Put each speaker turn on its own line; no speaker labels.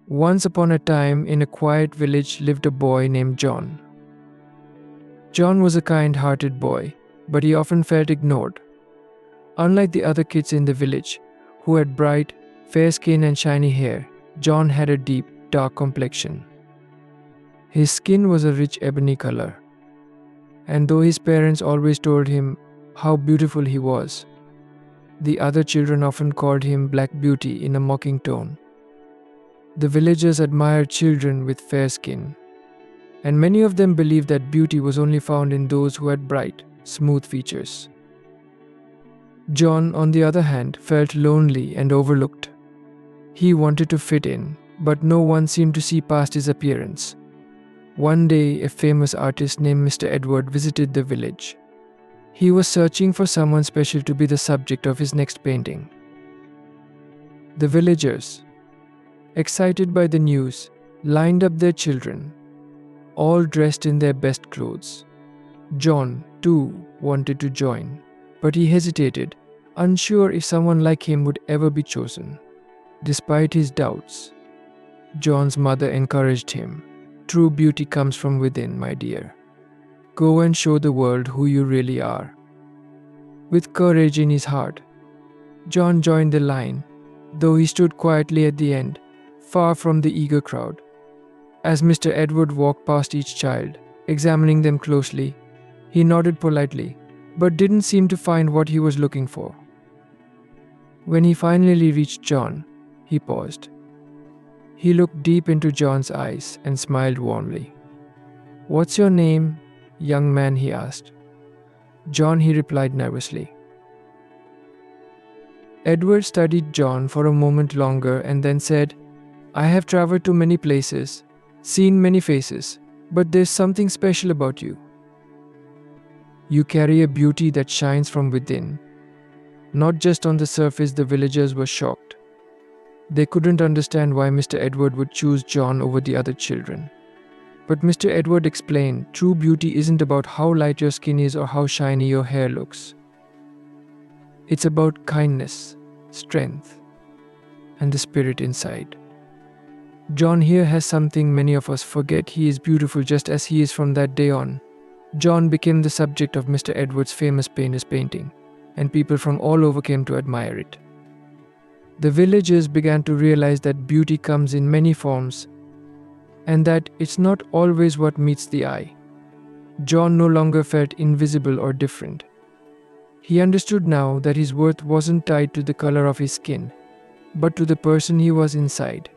Once upon a time, in a quiet village lived a boy named John. John was a kind-hearted boy, but he often felt ignored. Unlike the other kids in the village, who had bright, fair skin and shiny hair, John had a deep, dark complexion. His skin was a rich ebony color, and though his parents always told him how beautiful he was, the other children often called him Black Beauty in a mocking tone. The villagers admired children with fair skin, and many of them believed that beauty was only found in those who had bright, smooth features. John, on the other hand, felt lonely and overlooked. He wanted to fit in, but no one seemed to see past his appearance. One day, a famous artist named Mr. Edward visited the village. He was searching for someone special to be the subject of his next painting. The villagers, excited by the news, lined up their children, all dressed in their best clothes. John, too, wanted to join, but he hesitated, unsure if someone like him would ever be chosen. Despite his doubts, John's mother encouraged him. "True beauty comes from within, my dear. Go and show the world who you really are." With courage in his heart, John joined the line, though he stood quietly at the end, far from the eager crowd. As Mr. Edward walked past each child, examining them closely, he nodded politely, but didn't seem to find what he was looking for. When he finally reached John, he paused. He looked deep into John's eyes and smiled warmly. "What's your name, young man?" he asked. "John," he replied nervously. Edward studied John for a moment longer and then said, "I have traveled to many places, seen many faces, but there's something special about you. You carry a beauty that shines from within." Not just on the surface, the villagers were shocked. They couldn't understand why Mr. Edward would choose John over the other children. But Mr. Edward explained, "True beauty isn't about how light your skin is or how shiny your hair looks. It's about kindness, strength, and the spirit inside. John here has something many of us forget. He is beautiful just as he is." From that day on, John became the subject of Mr. Edward's famous painting, and people from all over came to admire it. The villagers began to realize that beauty comes in many forms, and that it's not always what meets the eye. John no longer felt invisible or different. He understood now that his worth wasn't tied to the color of his skin, but to the person he was inside.